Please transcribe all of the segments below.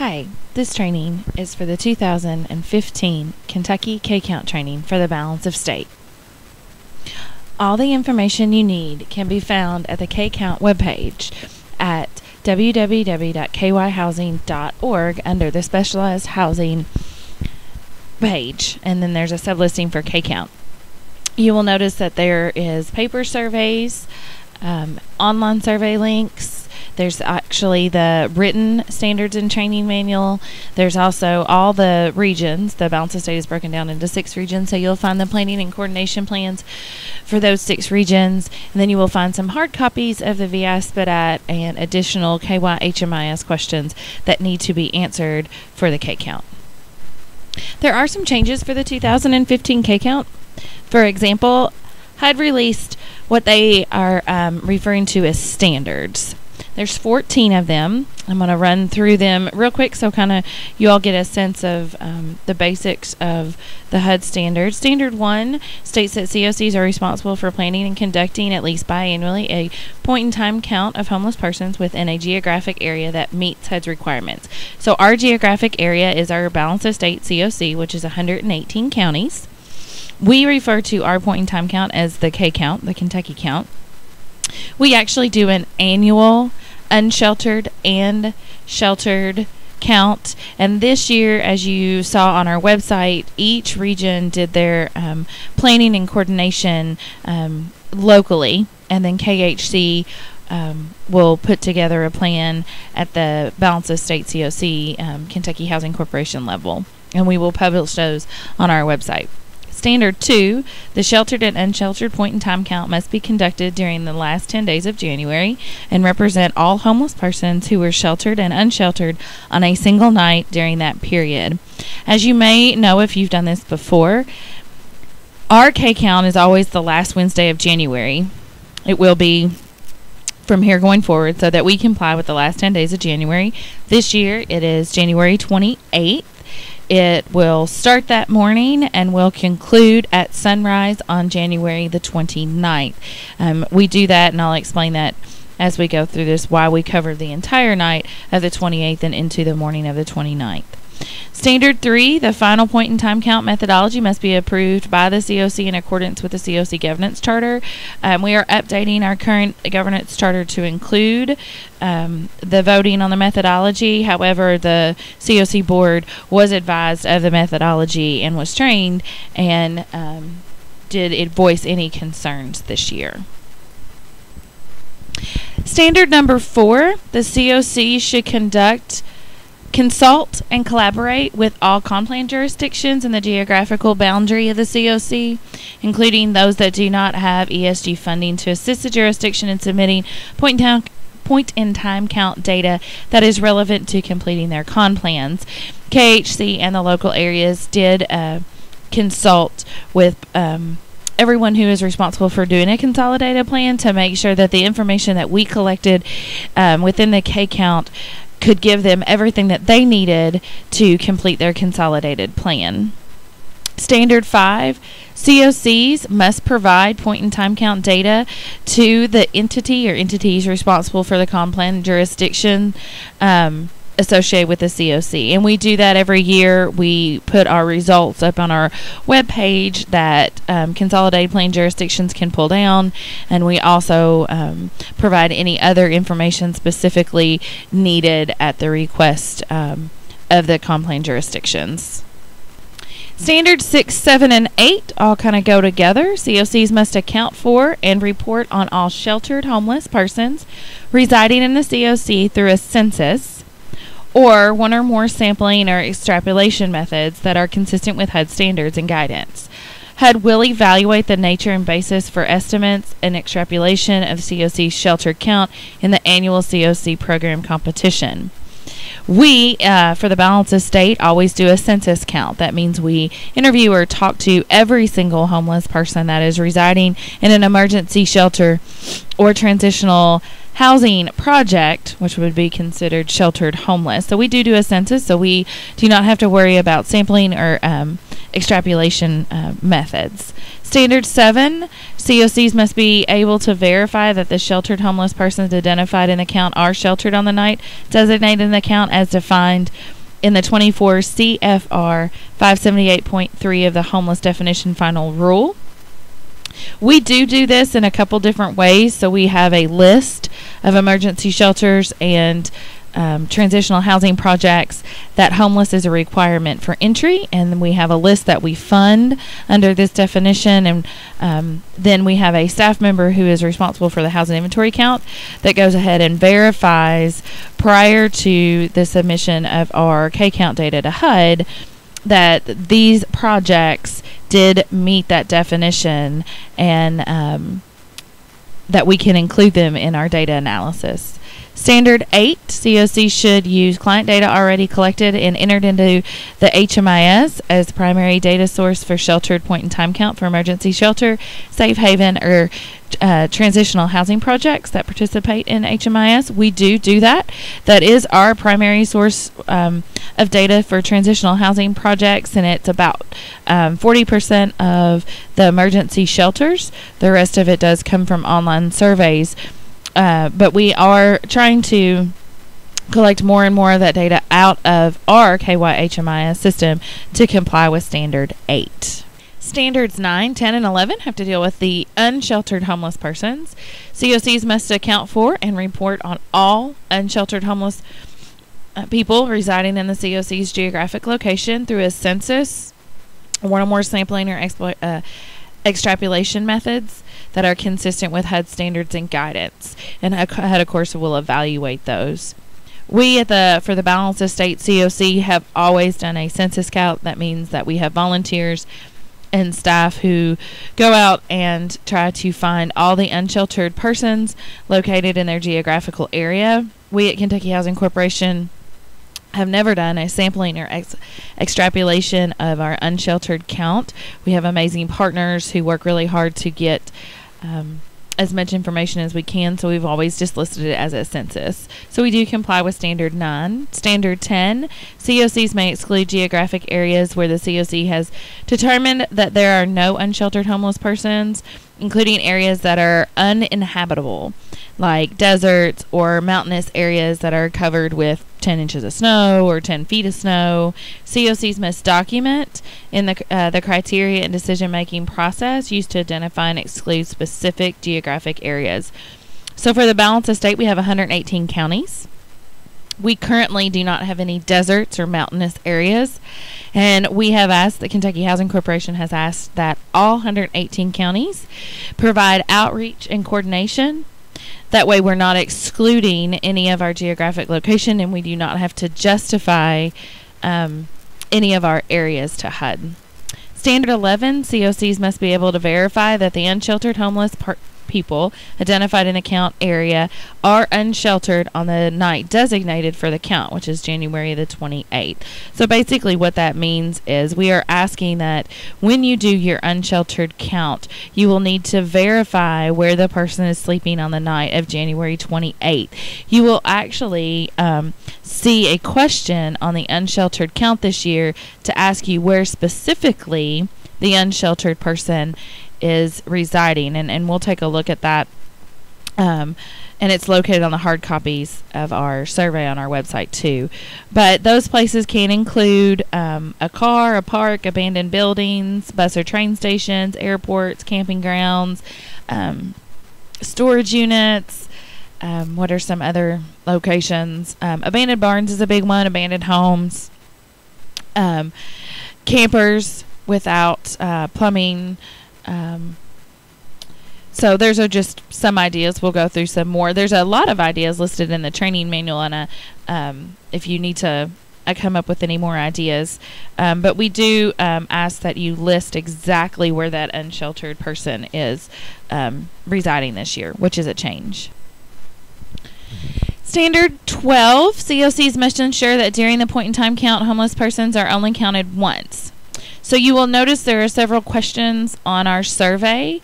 Hi, this training is for the 2015 Kentucky K-Count training for the balance of state. All the information you need can be found at the K-Count webpage at www.kyhousing.org under the Specialized Housing page, and then there's a sublisting for K-Count. You will notice that there is paper surveys, online survey links. There's actually the written standards and training manual. There's also all the regions. The balance of state is broken down into 6 regions, so you'll find the planning and coordination plans for those 6 regions. And then you will find some hard copies of the VI-SPDAT and additional KYHMIS questions that need to be answered for the K-Count. There are some changes for the 2015 K-Count. For example, HUD released what they are referring to as standards. There's 14 of them. I'm going to run through them real quick so kind of you all get a sense of the basics of the HUD standards. Standard 1 states that COCs are responsible for planning and conducting at least biannually a point-in-time count of homeless persons within a geographic area that meets HUD's requirements. So our geographic area is our balance of state COC, which is 118 counties. We refer to our point-in-time count as the K-Count, the Kentucky count. We actually do an annual unsheltered and sheltered count, and this year, as you saw on our website, each region did their planning and coordination locally, and then KHC will put together a plan at the balance of state COC, Kentucky Housing Corporation level, and we will publish those on our website. Standard 2, the sheltered and unsheltered point-in-time count must be conducted during the last 10 days of January and represent all homeless persons who were sheltered and unsheltered on a single night during that period. As you may know if you've done this before, our K-Count is always the last Wednesday of January. It will be from here going forward so that we comply with the last 10 days of January. This year it is January 28th. It will start that morning and will conclude at sunrise on January the 29th. We do that, and I'll explain that as we go through this, why we cover the entire night of the 28th and into the morning of the 29th. Standard 3, the final point-in-time count methodology must be approved by the COC in accordance with the COC governance charter. We are updating our current governance charter to include the voting on the methodology. However, the COC board was advised of the methodology and was trained and did it voice any concerns this year. Standard number 4, the COC should consult and collaborate with all Con't jurisdictions in the geographical boundary of the COC, including those that do not have ESG funding, to assist the jurisdiction in submitting point-in-time count data that is relevant to completing their Con't plans. KHC and the local areas did consult with everyone who is responsible for doing a consolidated plan to make sure that the information that we collected within the K-Count could give them everything that they needed to complete their consolidated plan. Standard 5, COCs must provide point-in-time count data to the entity or entities responsible for the Con't plan jurisdiction associated with the COC. And we do that every year. We put our results up on our webpage that consolidated plan jurisdictions can pull down, and we also provide any other information specifically needed at the request of the Con't plan jurisdictions. Standards 6, 7, and 8 all kind of go together. COCs must account for and report on all sheltered homeless persons residing in the COC through a census or one or more sampling or extrapolation methods that are consistent with HUD standards and guidance. HUD will evaluate the nature and basis for estimates and extrapolation of COC's sheltered count in the annual COC program competition. We, for the balance of state, always do a census count. That means we interview or talk to every single homeless person that is residing in an emergency shelter or transitional housing project, which would be considered sheltered homeless. So we do a census, so we do not have to worry about sampling or extrapolation methods. Standard 7, COCs must be able to verify that the sheltered homeless persons identified in the count are sheltered on the night designated in the count as defined in the 24 CFR 578.3 of the Homeless Definition Final Rule. We do this in a couple different ways. So we have a list of emergency shelters and transitional housing projects that homeless is a requirement for entry, and then we have a list that we fund under this definition, and then we have a staff member who is responsible for the housing inventory count that goes ahead and verifies prior to the submission of our K-count data to HUD that these projects did meet that definition, and that we can include them in our data analysis. Standard 8, COC should use client data already collected and entered into the HMIS as primary data source for sheltered point-in-time count for emergency shelter, safe haven, or transitional housing projects that participate in HMIS. We do that. That is our primary source of data for transitional housing projects, and it's about 40% of the emergency shelters. The rest of it does come from online surveys. But we are trying to collect more and more of that data out of our KYHMIS system to comply with Standard 8. Standards 9, 10, and 11 have to deal with the unsheltered homeless persons. COCs must account for and report on all unsheltered homeless people residing in the COC's geographic location through a census, one or more sampling or extrapolation methods that are consistent with HUD standards and guidance, and HUD, of course, will evaluate those. We for the Balanced Estate COC have always done a census count. That means that we have volunteers and staff who go out and try to find all the unsheltered persons located in their geographical area. We at Kentucky Housing Corporation have never done a sampling or extrapolation of our unsheltered count. We have amazing partners who work really hard to get as much information as we can, so we've always just listed it as a census. So we do comply with Standard 9. Standard 10, COCs may exclude geographic areas where the COC has determined that there are no unsheltered homeless persons, including areas that are uninhabitable, like deserts or mountainous areas that are covered with 10 inches of snow or 10 feet of snow. COCs must document in the criteria and decision-making process used to identify and exclude specific geographic areas. So for the Balanced Estate, we have 118 counties. We currently do not have any deserts or mountainous areas, and we have asked, the Kentucky Housing Corporation has asked that all 118 counties provide outreach and coordination. That way we're not excluding any of our geographic location, and we do not have to justify any of our areas to HUD. Standard 11, COCs must be able to verify that the unsheltered homeless people identified in the count area are unsheltered on the night designated for the count, which is January the 28th. So basically what that means is we are asking that when you do your unsheltered count, you will need to verify where the person is sleeping on the night of January 28th. You will actually see a question on the unsheltered count this year to ask you where specifically the unsheltered person is residing, and we'll take a look at that, and it's located on the hard copies of our survey on our website too. But those places can include a car, a park, abandoned buildings, bus or train stations, airports, camping grounds, storage units. What are some other locations? Abandoned barns is a big one, abandoned homes, campers without plumbing. So those are just some ideas. We'll go through some more. There's a lot of ideas listed in the training manual, and if you need to come up with any more ideas. But we do ask that you list exactly where that unsheltered person is residing this year, which is a change. Standard 12, COCs must ensure that during the point-in-time count, homeless persons are only counted once. So you will notice there are several questions on our survey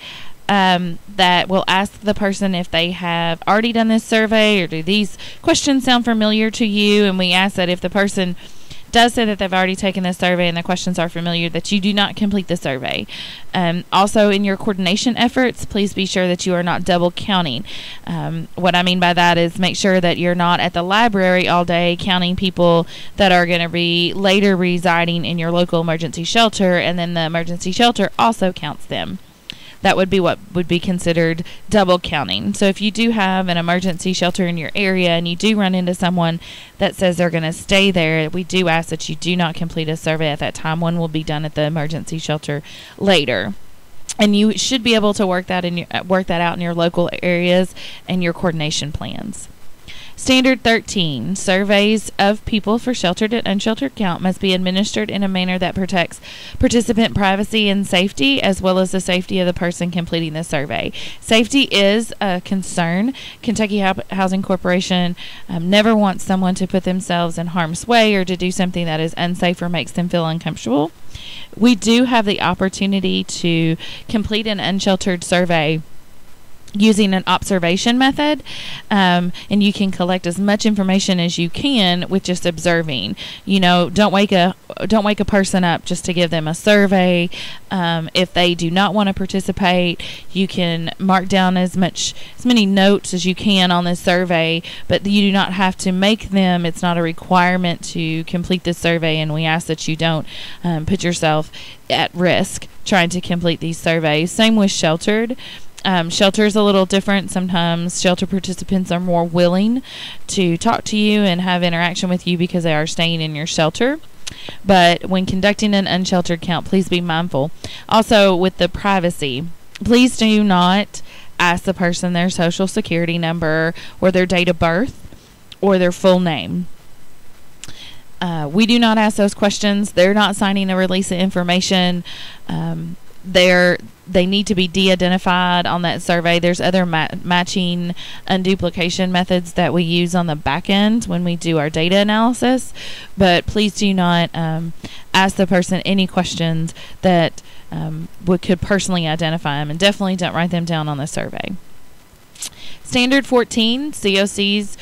that will ask the person if they have already done this survey, or do these questions sound familiar to you, and we ask that if the person does say that they've already taken this survey and the questions are familiar, that you do not complete the survey. Also, in your coordination efforts, please be sure that you are not double counting. What I mean by that is make sure that you're not at the library all day counting people that are going to be later residing in your local emergency shelter, and then the emergency shelter also counts them. That would be what would be considered double counting. So if you do have an emergency shelter in your area and you do run into someone that says they're going to stay there, we do ask that you do not complete a survey at that time. One will be done at the emergency shelter later. And you should be able to work that out in your local areas and your coordination plans. Standard 13, surveys of people for sheltered and unsheltered count must be administered in a manner that protects participant privacy and safety, as well as the safety of the person completing the survey. Safety is a concern. Kentucky Housing Corporation never wants someone to put themselves in harm's way or to do something that is unsafe or makes them feel uncomfortable. We do have the opportunity to complete an unsheltered survey using an observation method, and you can collect as much information as you can with just observing. You know, don't wake a person up just to give them a survey. If they do not want to participate, you can mark down as many notes as you can on this survey, but you do not have to make them. It's not a requirement to complete this survey, and we ask that you don't put yourself at risk trying to complete these surveys. Same with sheltered. Shelter is a little different. Sometimes shelter participants are more willing to talk to you and have interaction with you because they are staying in your shelter. But when conducting an unsheltered count, please be mindful. Also, with the privacy, please do not ask the person their social security number or their date of birth or their full name. We do not ask those questions. They're not signing a release of information. They need to be de-identified on that survey. There's other matching unduplication methods that we use on the back end when we do our data analysis, but please do not ask the person any questions that could personally identify them, and definitely don't write them down on the survey. Standard 14, COCs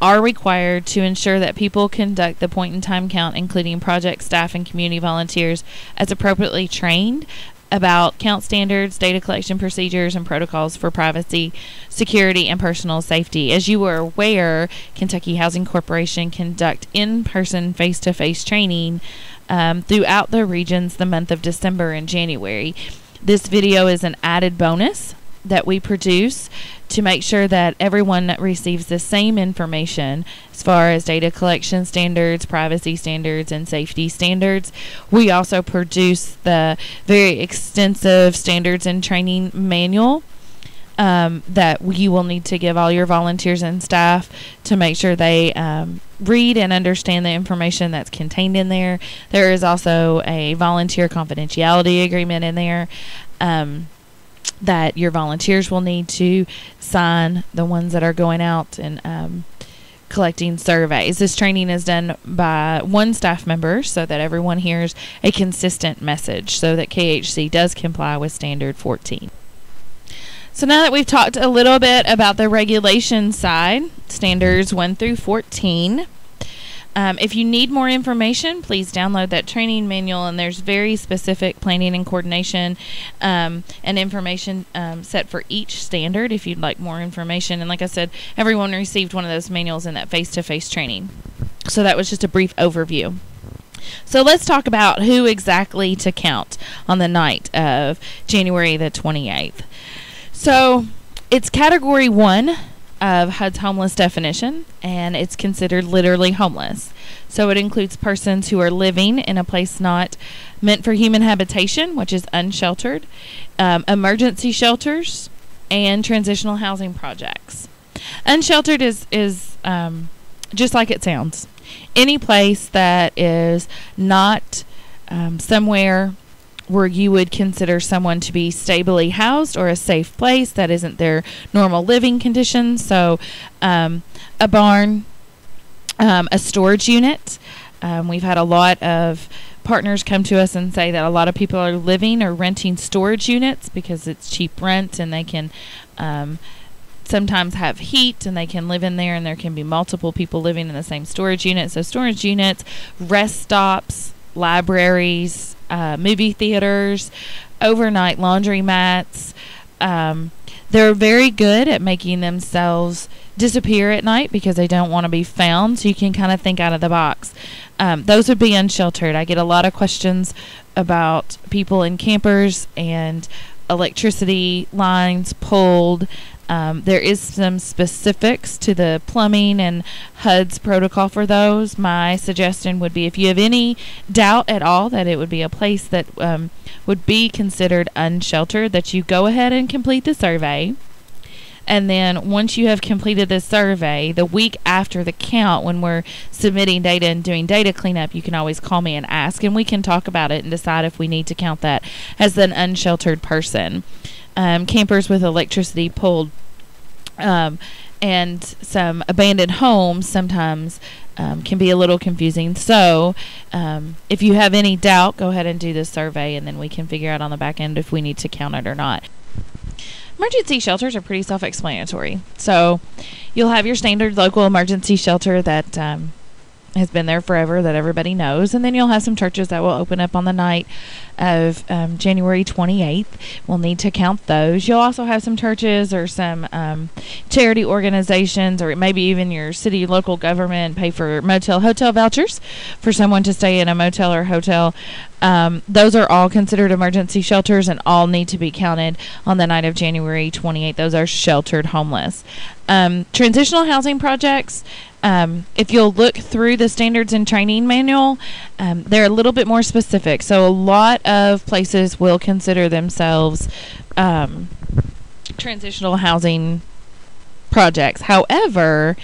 are required to ensure that people conduct the point-in-time count, including project staff and community volunteers, as appropriately trained about count standards, data collection procedures, and protocols for privacy, security, and personal safety. As you are aware, Kentucky Housing Corporation conduct in-person, face-to-face training throughout the regions the month of December and January. This video is an added bonus that we produce to make sure that everyone receives the same information as far as data collection standards, privacy standards, and safety standards. We also produce the very extensive standards and training manual that you will need to give all your volunteers and staff to make sure they read and understand the information that's contained in there. There is also a volunteer confidentiality agreement in there that your volunteers will need to sign, the ones that are going out and collecting surveys. This training is done by one staff member so that everyone hears a consistent message, so that KHC does comply with Standard 14. So now that we've talked a little bit about the regulation side, Standards 1 through 14, if you need more information, please download that training manual, and there's very specific planning and coordination and information set for each standard if you'd like more information. And like I said, everyone received one of those manuals in that face-to-face training. So that was just a brief overview. So let's talk about who exactly to count on the night of January the 28th. So it's Category 1 of HUD's homeless definition, and it's considered literally homeless. So it includes persons who are living in a place not meant for human habitation, which is unsheltered, emergency shelters, and transitional housing projects. Unsheltered is just like it sounds. Any place that is not somewhere where you would consider someone to be stably housed or a safe place that isn't their normal living conditions. So a barn, a storage unit. We've had a lot of partners come to us and say that a lot of people are living or renting storage units because it's cheap rent and they can sometimes have heat and they can live in there, and there can be multiple people living in the same storage unit. So storage units, rest stops, libraries, movie theaters, overnight laundromats. They're very good at making themselves disappear at night because they don't want to be found, so you can kind of think out of the box. Those would be unsheltered. I get a lot of questions about people in campers and electricity lines pulled. There is some specifics to the plumbing and HUD's protocol for those. My suggestion would be, if you have any doubt at all that it would be a place that would be considered unsheltered, that you go ahead and complete the survey. And then once you have completed the survey, the week after the count, when we're submitting data and doing data cleanup, you can always call me and ask, and we can talk about it and decide if we need to count that as an unsheltered person. Campers with electricity pulled and some abandoned homes sometimes can be a little confusing. So if you have any doubt, go ahead and do this survey, and then we can figure out on the back end if we need to count it or not. Emergency shelters are pretty self-explanatory. So you'll have your standard local emergency shelter that has been there forever, that everybody knows. And then you'll have some churches that will open up on the night of January 28th. We'll need to count those. You'll also have some churches or some charity organizations, or maybe even your city local government pay for motel hotel vouchers for someone to stay in a motel or hotel. Those are all considered emergency shelters and all need to be counted on the night of January 28th. Those are sheltered homeless. Transitional housing projects, if you'll look through the standards and training manual, they're a little bit more specific. So a lot of places will consider themselves transitional housing projects. However,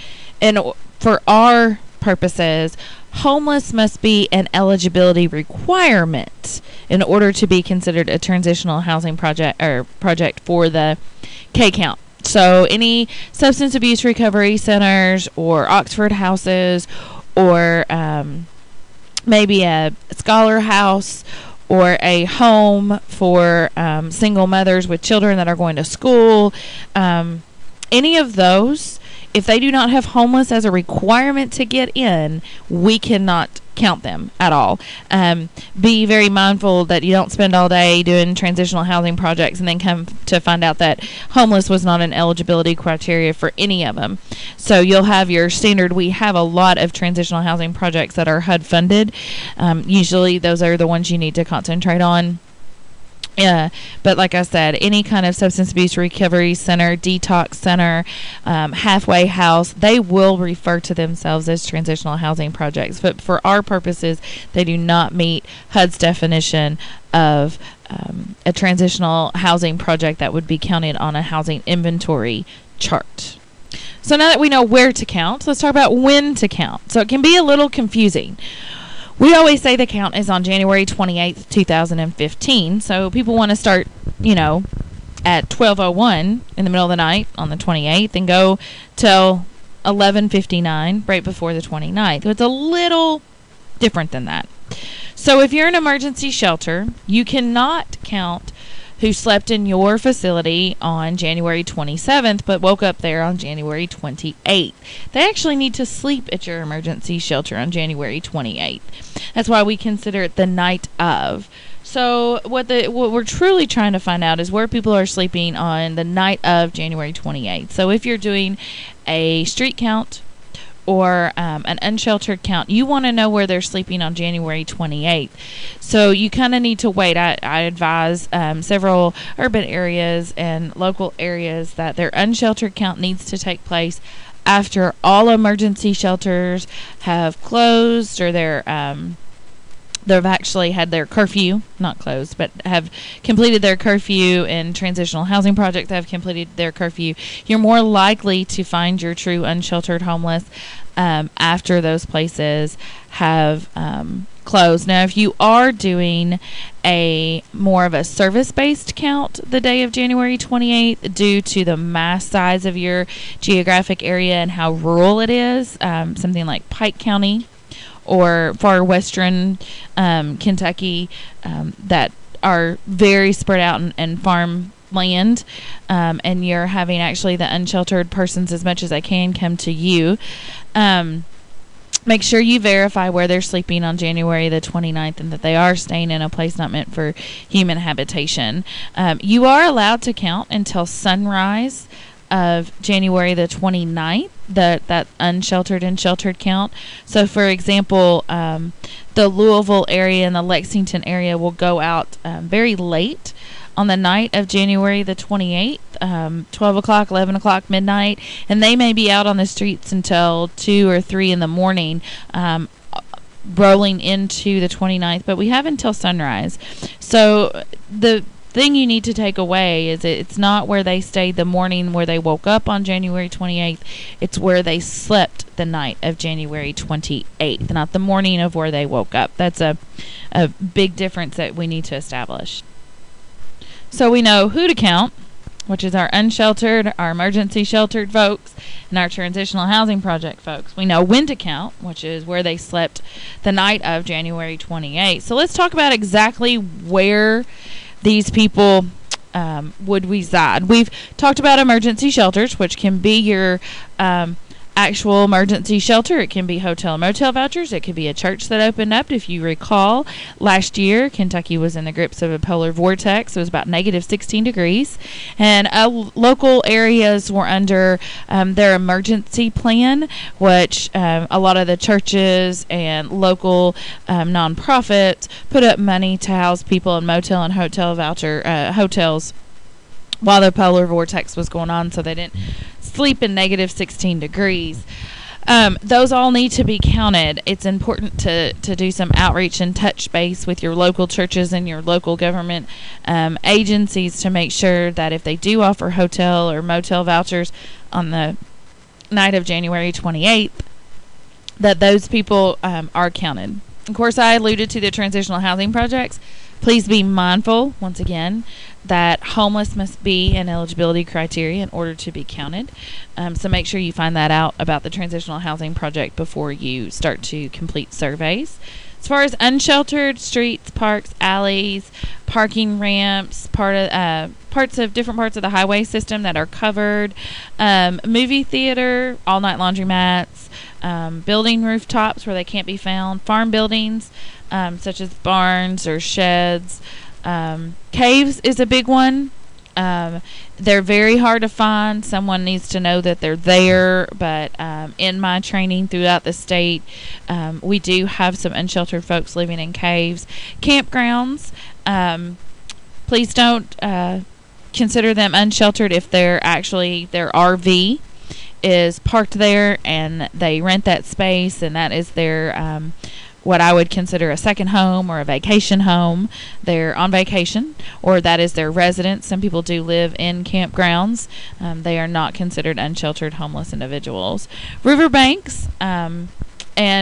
for our purposes, homeless must be an eligibility requirement in order to be considered a transitional housing project for the K count. So any substance abuse recovery centers or Oxford houses, or maybe a scholar house, or a home for single mothers with children that are going to school, any of those, if they do not have homeless as a requirement to get in, we cannot count them at all. Be very mindful that you don't spend all day doing transitional housing projects and then come to find out that homeless was not an eligibility criteria for any of them. So you'll have your standard. We have a lot of transitional housing projects that are HUD funded. Usually those are the ones you need to concentrate on. But like I said, any kind of substance abuse recovery center, detox center, halfway house, they will refer to themselves as transitional housing projects. But for our purposes, they do not meet HUD's definition of a transitional housing project that would be counted on a housing inventory chart. So now that we know where to count, let's talk about when to count. So it can be a little confusing. We always say the count is on January 28th, 2015. So people want to start, at 12:01 in the middle of the night on the 28th and go till 11:59 right before the 29th. It's a little different than that. So if you're an emergency shelter, you cannot count who slept in your facility on January 27th but woke up there on January 28th. They actually need to sleep at your emergency shelter on January 28th. That's why we consider it the night of. So what we're truly trying to find out is where people are sleeping on the night of January 28th. So if you're doing a street count or an unsheltered count, you want to know where they're sleeping on January 28th. So you kind of need to wait. I advise several urban areas and local areas that their unsheltered count needs to take place after all emergency shelters have closed, or they've actually had their curfew, not closed, but have completed their curfew, and transitional housing projects have completed their curfew. You're more likely to find your true unsheltered homeless after those places have closed. Now, if you are doing a more of a service-based count the day of January 28th, due to the mass size of your geographic area and how rural it is, something like Pike County or far western Kentucky, that are very spread out and farm land, and you're having actually the unsheltered persons, as much as I can, come to you. Make sure you verify where they're sleeping on January the 29th and that they are staying in a place not meant for human habitation. You are allowed to count until sunrise of January the 29th, that unsheltered and sheltered count. So, for example, the Louisville area and the Lexington area will go out very late on the night of January the 28th, 12 o'clock, 11 o'clock, midnight, and they may be out on the streets until 2 or 3 in the morning, rolling into the 29th, but we have until sunrise. So the thing you need to take away is it's not where they stayed the morning where they woke up on January 28th. It's where they slept the night of January 28th, not the morning of where they woke up. That's a big difference that we need to establish. So we know who to count, which is our unsheltered, our emergency sheltered folks, and our transitional housing project folks. We know when to count, which is where they slept the night of January 28th. So let's talk about exactly where these people would reside. We've talked about emergency shelters, which can be your actual emergency shelter. It can be hotel and motel vouchers. It could be a church that opened up. If you recall, last year Kentucky was in the grips of a polar vortex. It was about negative 16 degrees, and local areas were under their emergency plan, which a lot of the churches and local nonprofits put up money to house people in motel and hotel voucher hotels while the polar vortex was going on, so they didn't sleep in negative 16 degrees. Those all need to be counted. It's important to do some outreach and touch base with your local churches and your local government agencies to make sure that if they do offer hotel or motel vouchers on the night of January 28th, that those people are counted. Of course, I alluded to the transitional housing projects. Please be mindful, once again, that homeless must be an eligibility criteria in order to be counted. So make sure you find that out about the transitional housing project before you start to complete surveys. As far as unsheltered streets, parks, alleys, parking ramps, parts of different parts of the highway system that are covered, movie theater, all-night laundromats, building rooftops where they can't be found, farm buildings, such as barns or sheds. Caves is a big one. They're very hard to find. Someone needs to know that they're there, but in my training throughout the state, we do have some unsheltered folks living in caves. Campgrounds, please don't consider them unsheltered if they're actually their RV is parked there and they rent that space, and that is their what I would consider a second home or a vacation home. They're on vacation, or that is their residence. Some people do live in campgrounds. They are not considered unsheltered homeless individuals. Riverbanks and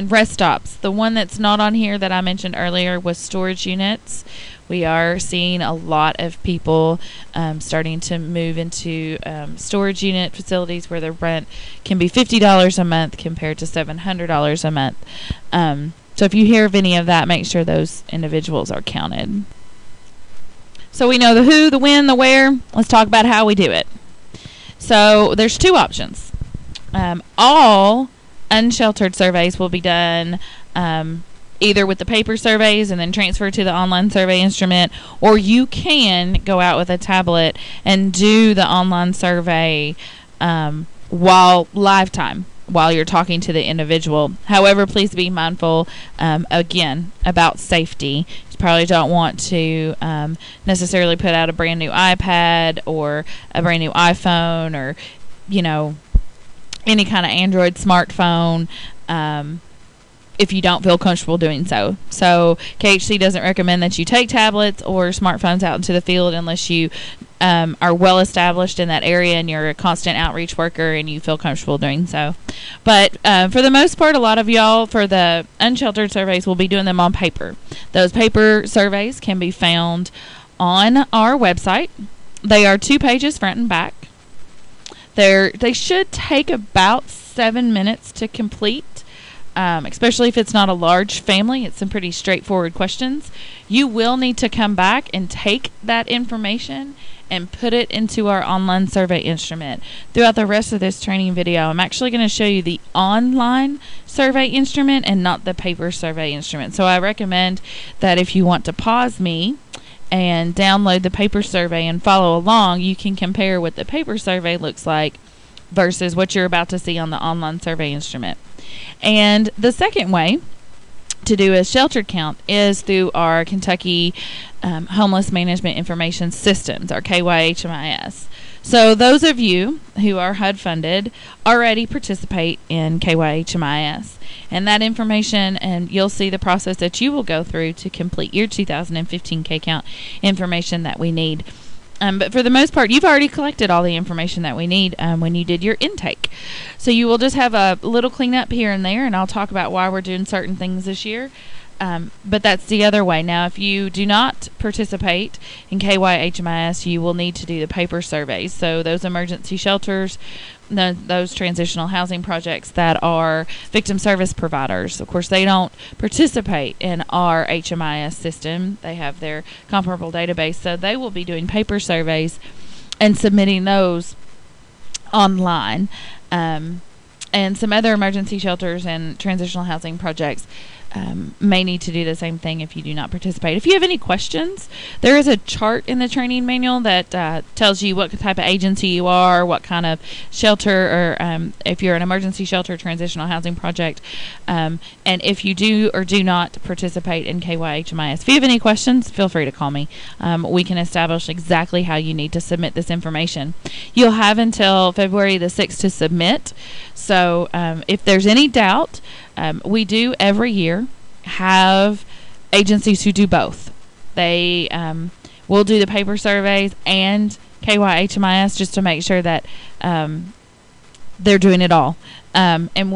rest stops. The one that's not on here that I mentioned earlier was storage units. We are seeing a lot of people starting to move into storage unit facilities where the rent can be $50 a month compared to $700 a month. So if you hear of any of that, make sure those individuals are counted. So we know the who, the when, the where. Let's talk about how we do it. So there's two options. All unsheltered surveys will be done either with the paper surveys and then transfer to the online survey instrument, or you can go out with a tablet and do the online survey while you're talking to the individual. However, please be mindful, again, about safety. You probably don't want to necessarily put out a brand new iPad or a brand new iPhone or, any kind of Android smartphone if you don't feel comfortable doing so. So KHC doesn't recommend that you take tablets or smartphones out into the field unless you are well established in that area and you're a constant outreach worker and you feel comfortable doing so. But for the most part, a lot of y'all for the unsheltered surveys will be doing them on paper. Those paper surveys can be found on our website. They are 2 pages front and back. They should take about 7 minutes to complete. especially if it's not a large family. It's some pretty straightforward questions. You will need to come back and take that information and put it into our online survey instrument. Throughout the rest of this training video, I'm actually going to show you the online survey instrument and not the paper survey instrument. So I recommend that if you want to pause me and download the paper survey and follow along, you can compare what the paper survey looks like versus what you're about to see on the online survey instrument. And the second way to do a shelter count is through our Kentucky Homeless Management Information Systems, our KYHMIS. So those of you who are HUD funded already participate in KYHMIS, and that information, and you'll see the process that you will go through to complete your 2015 K-Count information that we need. But for the most part, you've already collected all the information that we need when you did your intake. So you will just have a little cleanup here and there, and I'll talk about why we're doing certain things this year. But that's the other way. Now, if you do not participate in KYHMIS, you will need to do the paper surveys. So those emergency shelters, those transitional housing projects that are victim service providers, of course, they don't participate in our HMIS system. They have their comparable database, so they will be doing paper surveys and submitting those online. And some other emergency shelters and transitional housing projects may need to do the same thing if you do not participate. If you have any questions, there is a chart in the training manual that tells you what type of agency you are, what kind of shelter, or if you're an emergency shelter, transitional housing project, and if you do or do not participate in KYHMIS. If you have any questions, feel free to call me. We can establish exactly how you need to submit this information. You'll have until February the 6th to submit. So if there's any doubt, we do every year have agencies who do both. They will do the paper surveys and KYHMIS just to make sure that they're doing it all. And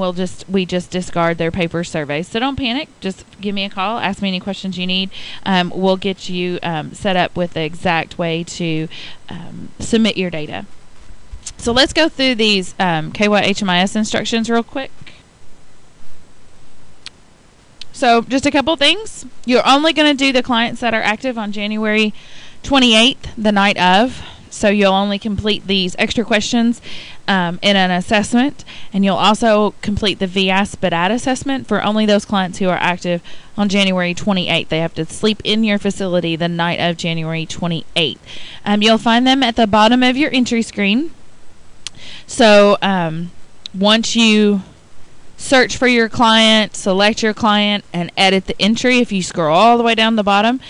we just discard their paper surveys. So don't panic. Just give me a call. Ask me any questions you need. We'll get you set up with the exact way to submit your data. So let's go through these KYHMIS instructions real quick. So just a couple things. You're only going to do the clients that are active on January 28th, the night of. So you'll only complete these extra questions in an assessment, and you'll also complete the VI-SPDAT assessment for only those clients who are active on January 28th. They have to sleep in your facility the night of January 28th. You'll find them at the bottom of your entry screen. So once you search for your client, select your client, and edit the entry, if you scroll all the way down the bottom,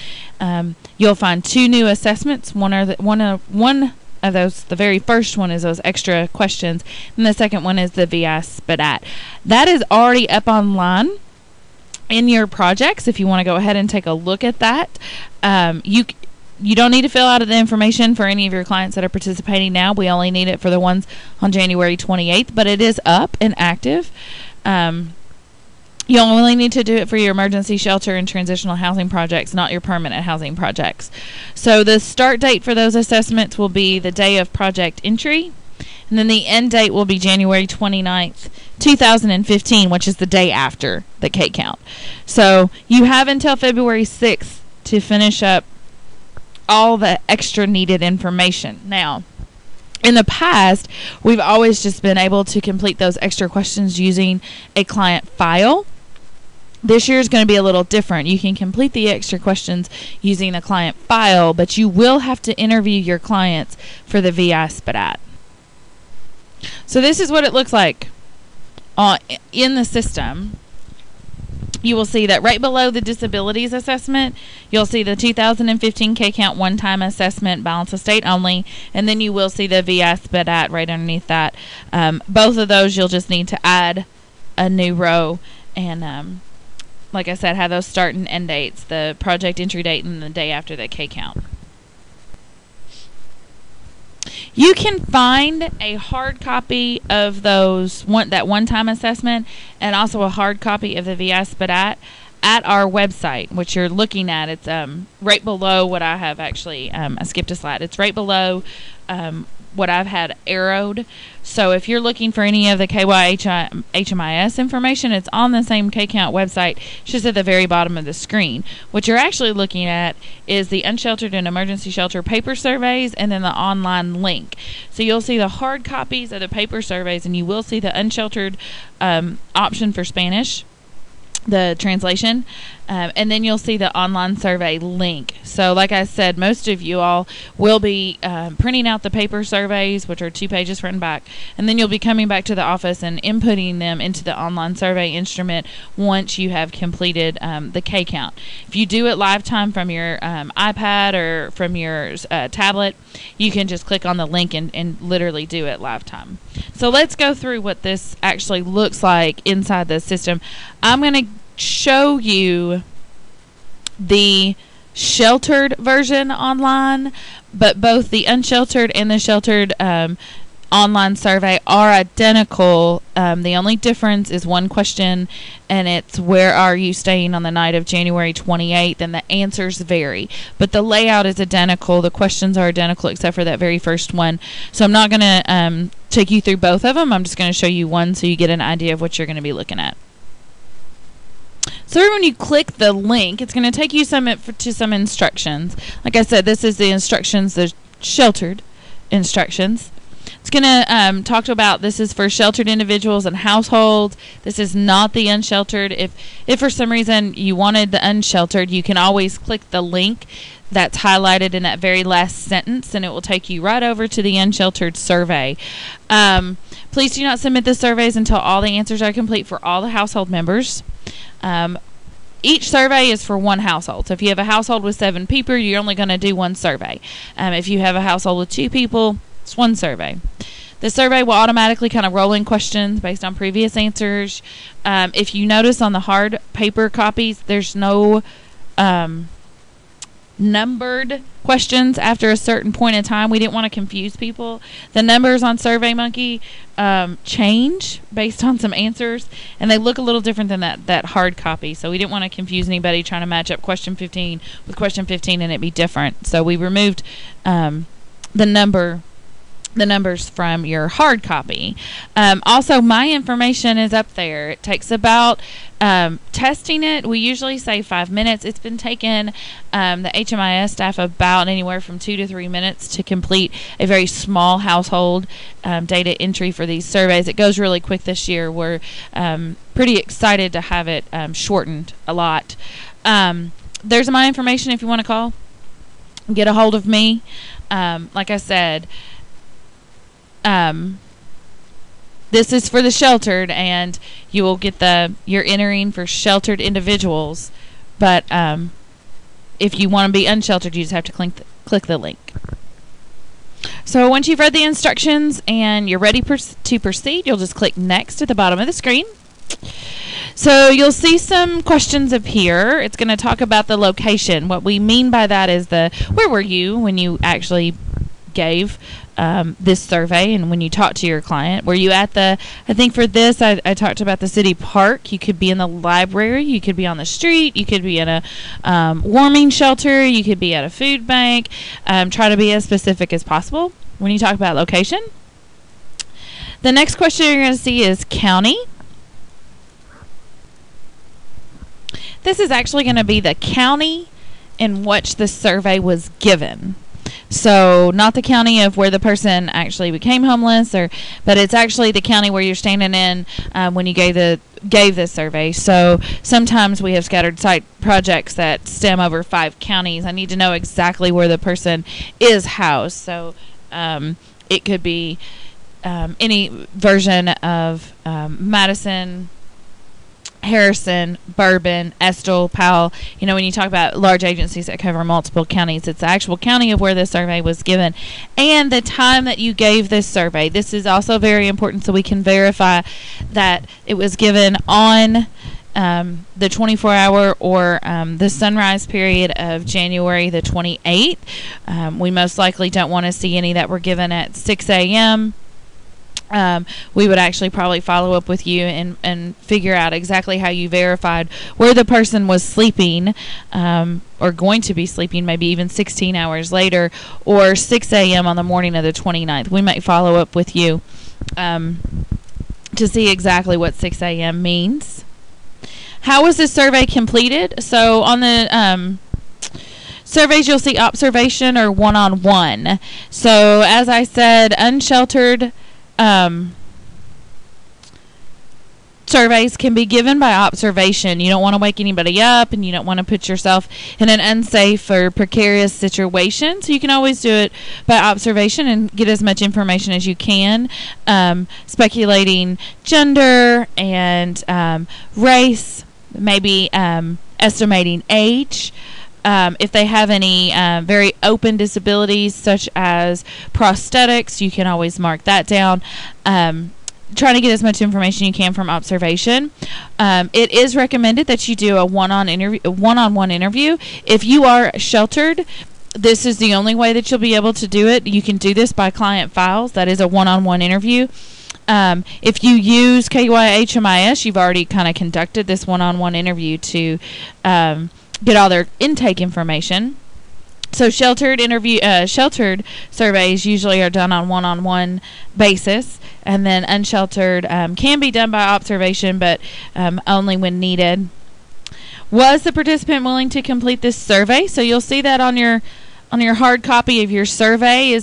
you'll find two new assessments. One of those, the very first one is those extra questions, and the second one is the VI-SPDAT. That is already up online in your projects. If you want to go ahead and take a look at that, you don't need to fill out the information for any of your clients that are participating now. We only need it for the ones on January 28th, but it is up and active. You only need to do it for your emergency shelter and transitional housing projects, not your permanent housing projects. So the start date for those assessments will be the day of project entry, and then the end date will be January 29th, 2015, which is the day after the K-Count. So you have until February 6th to finish up all the extra needed information. Now, in the past, we've always just been able to complete those extra questions using a client file. This year is going to be a little different. You can complete the extra questions using a client file, but you will have to interview your clients for the VI-SPDAT. So this is what it looks like in the system. You will see that right below the disabilities assessment, you'll see the 2015 K-Count one-time assessment, balance of state only, and then you will see the VI-SPDAT right underneath that. Both of those you'll just need to add a new row and, like I said, have those start and end dates, the project entry date and the day after the K-Count. You can find a hard copy of that one-time assessment and also a hard copy of the VI-SPDAT at our website, which you're looking at, it's right below what I have actually, I skipped a slide. It's right below what I've had arrowed. So if you're looking for any of the KYHMIS information, it's on the same KCount website, just at the very bottom of the screen. What you're actually looking at is the unsheltered and emergency shelter paper surveys, and then the online link. So you'll see the hard copies of the paper surveys, and you will see the unsheltered option for Spanish, the translation, and then you'll see the online survey link. So like I said, most of you all will be printing out the paper surveys, which are 2 pages front and back, and then you'll be coming back to the office and inputting them into the online survey instrument once you have completed the KCount. If you do it live time from your iPad or from your tablet, you can just click on the link and literally do it live time. So let's go through what this actually looks like inside the system. I'm going to show you the sheltered version online, but both the unsheltered and the sheltered online survey are identical. The only difference is one question, and it's where are you staying on the night of January 28th, and the answers vary. But the layout is identical. The questions are identical except for that very first one. So I'm not going to take you through both of them. I'm just going to show you one so you get an idea of what you're going to be looking at. So when you click the link, it's going to take you to some instructions. Like I said, this is the instructions, the sheltered instructions. It's going to talk about, this is for sheltered individuals and households. This is not the unsheltered. If for some reason you wanted the unsheltered, you can always click the link that's highlighted in that very last sentence, and it will take you right over to the unsheltered survey. Please do not submit the surveys until all the answers are complete for all the household members. Each survey is for one household. So if you have a household with 7 people, you're only going to do one survey. If you have a household with 2 people, it's one survey. The survey will automatically kind of roll in questions based on previous answers. If you notice on the hard paper copies, there's no numbered questions after a certain point in time. We didn't want to confuse people. The numbers on SurveyMonkey change based on some answers, and they look a little different than that hard copy. So we didn't want to confuse anybody trying to match up question 15 with question 15 and it be different. So we removed the numbers from your hard copy. Also, my information is up there. It takes about testing it, we usually say 5 minutes. It's been taking the HMIS staff about anywhere from 2 to 3 minutes to complete a very small household data entry for these surveys. It goes really quick this year. We're pretty excited to have it shortened a lot. There's my information if you want to call. Get a hold of me. Like I said, this is for the sheltered, and you will get you're entering for sheltered individuals, but if you want to be unsheltered, you just have to click the link. So once you've read the instructions and you're ready to proceed, you'll just click next at the bottom of the screen. So you'll see some questions appear. It's going to talk about the location. What we mean by that is where were you when you actually gave this survey and when you talked to your client. Were you at I think for this I talked about the city park. You could be in the library, you could be on the street, you could be in a warming shelter, you could be at a food bank. Try to be as specific as possible when you talk about location. The next question you're going to see is county. This is actually going to be the county in which the survey was given. So not the county of where the person actually became homeless, but it's actually the county where you're standing in when you gave this survey. So sometimes we have scattered site projects that stem over 5 counties. I need to know exactly where the person is housed. So it could be any version of Madison, Harrison, Bourbon, Estill, Powell. You know, when you talk about large agencies that cover multiple counties, it's the actual county of where the survey was given and the time that you gave this survey. This is also very important so we can verify that it was given on the 24-hour or the sunrise period of January the 28th. We most likely don't want to see any that were given at 6 a.m. we would actually probably follow up with you and figure out exactly how you verified where the person was sleeping, or going to be sleeping, maybe even 16 hours later, or 6 a.m. on the morning of the 29th. We might follow up with you to see exactly what 6 a.m. means. How was this survey completed? So on the surveys, you'll see observation or one-on-one. So as I said, unsheltered surveys can be given by observation. You don't want to wake anybody up, and you don't want to put yourself in an unsafe or precarious situation. So you can always do it by observation and get as much information as you can, speculating gender and race, maybe estimating age. If they have any very open disabilities, such as prosthetics, you can always mark that down. Trying to get as much information you can from observation. It is recommended that you do a one-on-one interview. If you are sheltered, this is the only way that you'll be able to do it. You can do this by client files. That is a one-on-one interview. If you use KYHMIS, you've already kind of conducted this one-on-one interview to get all their intake information. So sheltered surveys usually are done on one-on-one basis, and then unsheltered can be done by observation, but only when needed. Was the participant willing to complete this survey? So you'll see that on your hard copy of your survey.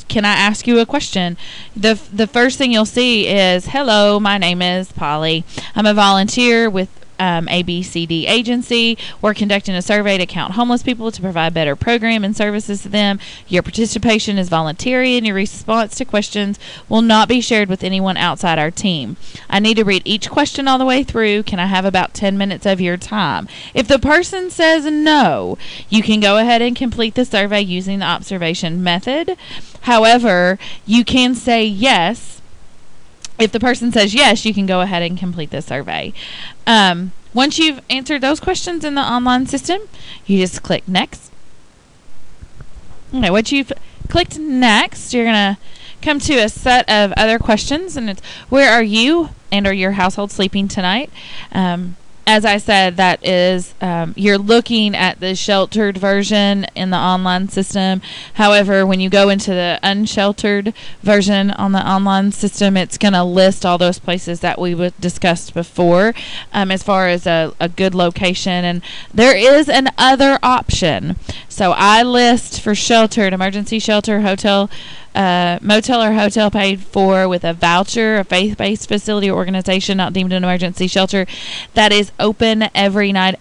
Can I ask you a question? The first thing you'll see is, hello, my name is Polly. I'm a volunteer with ABCD agency. We're conducting a survey to count homeless people to provide better program and services to them. Your participation is voluntary, and your response to questions will not be shared with anyone outside our team. I need to read each question all the way through. Can I have about 10 minutes of your time? If the person says no, you can go ahead and complete the survey using the observation method. However, you can say yes. If the person says yes, you can go ahead and complete the survey. Once you've answered those questions in the online system, you just click next. Okay, once you've clicked next, you're going to come to a set of other questions, and it's, where are you and or your household sleeping tonight? As I said, that is, you're looking at the sheltered version in the online system. However, when you go into the unsheltered version on the online system, it's going to list all those places that we discussed before, as far as a good location. And there is an other option. So I list for sheltered, emergency shelter, hotel, motel or hotel paid for with a voucher, a faith-based facility or organization not deemed an emergency shelter that is open every night,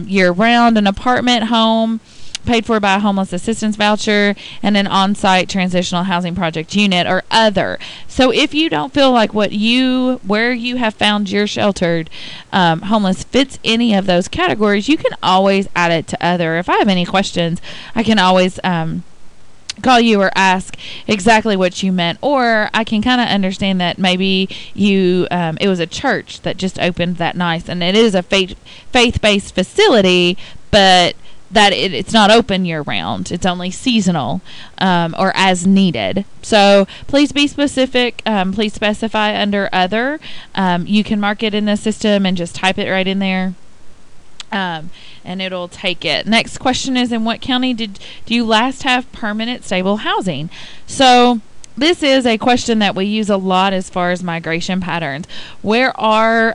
year-round, an apartment home paid for by a homeless assistance voucher, and an on-site transitional housing project unit or other. So if you don't feel like where you have found your sheltered homeless fits any of those categories, you can always add it to other. If I have any questions, I can always call you or ask exactly what you meant, or I can kind of understand that maybe it was a church that just opened that night, and it is a faith-based facility, but that it's not open year-round. It's only seasonal, or as needed. So please be specific. Please specify under other. You can mark it in the system and just type it right in there. And it'll take it. Next question is, in what county do you last have permanent stable housing? So this is a question that we use a lot as far as migration patterns. Where are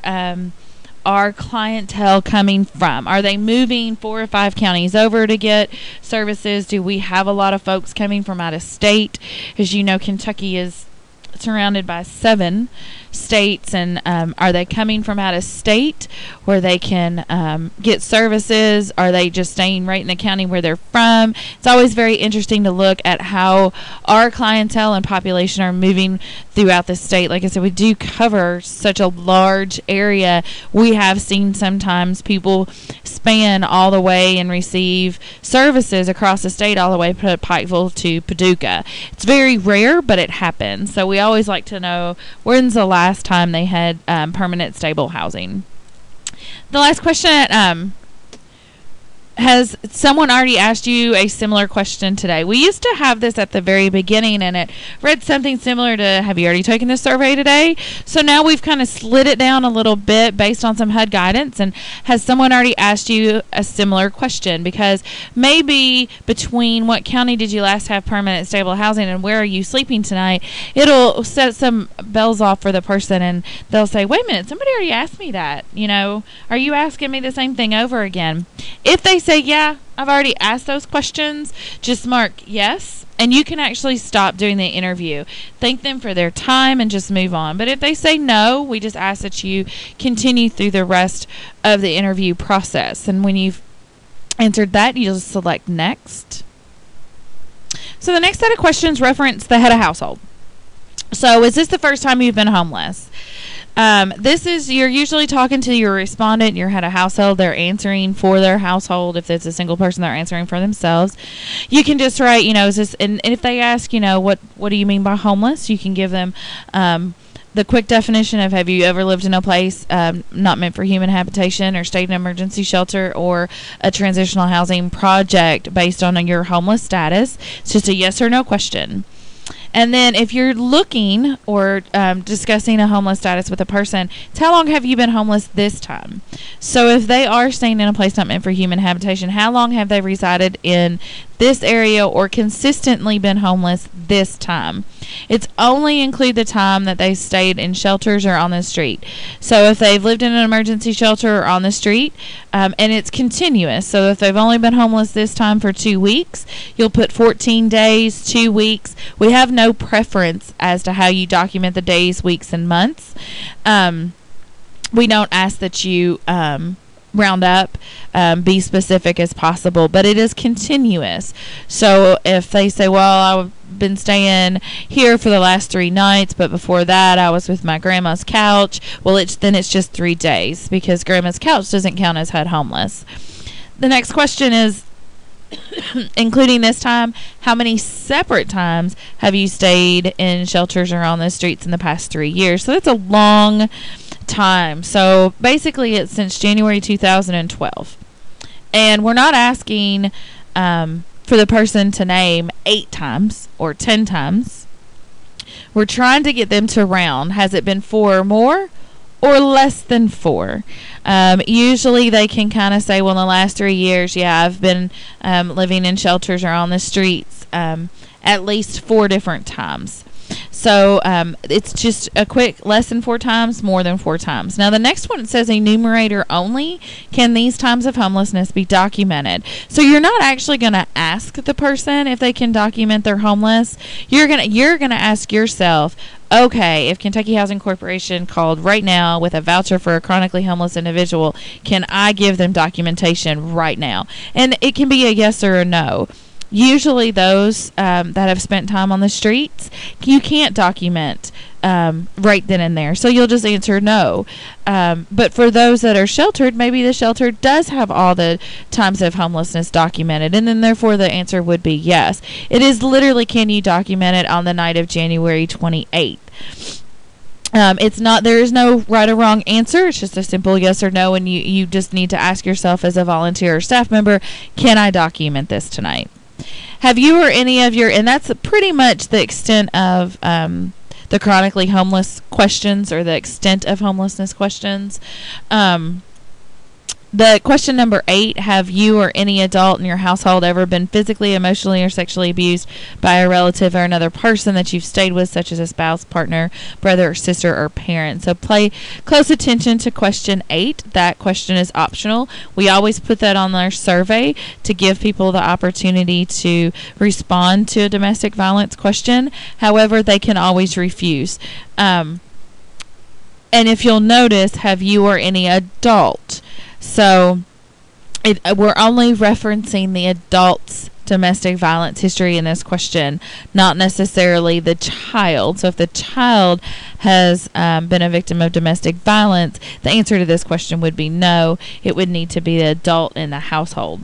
our clientele coming from? Are they moving 4 or 5 counties over to get services? Do we have a lot of folks coming from out of state? As you know, Kentucky is surrounded by 7 states, and are they coming from out of state where they can get services? Are they just staying right in the county where they're from? It's always very interesting to look at how our clientele and population are moving throughout the state. Like I said, we do cover such a large area. We have seen sometimes people span all the way and receive services across the state all the way from Pikeville to Paducah. It's very rare, but it happens. So we always like to know, when's the last time they had permanent stable housing. The last question Has someone already asked you a similar question today? We used to have this at the very beginning, and it read something similar to, have you already taken this survey today? So now we've kind of slid it down a little bit based on some HUD guidance. And has someone already asked you a similar question? Because maybe between what county did you last have permanent stable housing and where are you sleeping tonight, it'll set some bells off for the person, and they'll say, wait a minute, somebody already asked me that. Are you asking me the same thing over again? If they say, yeah, I've already asked those questions, just mark yes, and you can actually stop doing the interview. Thank them for their time and just move on. But if they say no, we just ask that you continue through the rest of the interview process. And when you've answered that, you'll select next. So the next set of questions reference the head of household. So is this the first time you've been homeless? You're usually talking to your respondent, your head of household. They're answering for their household. If it's a single person, they're answering for themselves. You can just write, is this, and if they ask, what do you mean by homeless? You can give them the quick definition of, have you ever lived in a place not meant for human habitation, or stayed in an emergency shelter, or a transitional housing project based on your homeless status. It's just a yes or no question. And then if you're looking or discussing a homeless status with a person, it's how long have you been homeless this time? So if they are staying in a place not meant for human habitation, how long have they resided in this area or consistently been homeless this time? It's only include the time that they stayed in shelters or on the street. So if they've lived in an emergency shelter or on the street, and it's continuous. So if they've only been homeless this time for 2 weeks, you'll put 14 days, 2 weeks. We have no preference as to how you document the days, weeks, and months. We don't ask that you round up, be specific as possible, but it is continuous. So if they say, well, I've been staying here for the last 3 nights, but before that I was with my grandma's couch, well, then it's just 3 days, because grandma's couch doesn't count as HUD homeless. The next question is, including this time, how many separate times have you stayed in shelters or on the streets in the past 3 years? So that's a long time. So basically it's since January 2012. And we're not asking for the person to name 8 times or 10 times. We're trying to get them to round. Has it been 4 or more, or less than 4? Usually they can kind of say, well, in the last 3 years, yeah, I've been living in shelters or on the streets at least 4 different times. So it's just a quick less than 4 times, more than 4 times. Now the next one, it says enumerator only. Can these times of homelessness be documented? So you're not actually going to ask the person if they can document their homeless. You're gonna ask yourself, okay, if Kentucky Housing Corporation called right now with a voucher for a chronically homeless individual, can I give them documentation right now? And it can be a yes or a no. Usually those that have spent time on the streets, you can't document right then and there. So you'll just answer no. But for those that are sheltered, maybe the shelter does have all the times of homelessness documented, and then therefore the answer would be yes. It is literally, can you document it on the night of January 28th? It's not, there is no right or wrong answer. It's just a simple yes or no, and you just need to ask yourself as a volunteer or staff member, can I document this tonight? Have you or any of your, and that's pretty much the extent of the chronically homeless questions, or the extent of homelessness questions. The question number 8, have you or any adult in your household ever been physically, emotionally, or sexually abused by a relative or another person that you've stayed with, such as a spouse, partner, brother, or sister, or parent? So pay close attention to question 8. That question is optional. We always put that on our survey to give people the opportunity to respond to a domestic violence question. However, they can always refuse. And if you'll notice, have you or any adult. So we're only referencing the adult's domestic violence history in this question, not necessarily the child. So if the child has been a victim of domestic violence, the answer to this question would be no. It would need to be the adult in the household.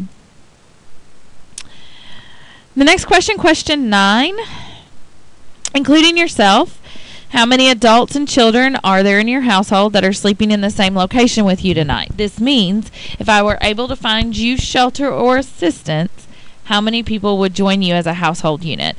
The next question, question 9, including yourself, How many adults and children are there in your household that are sleeping in the same location with you tonight? This means if I were able to find you shelter or assistance, how many people would join you as a household unit?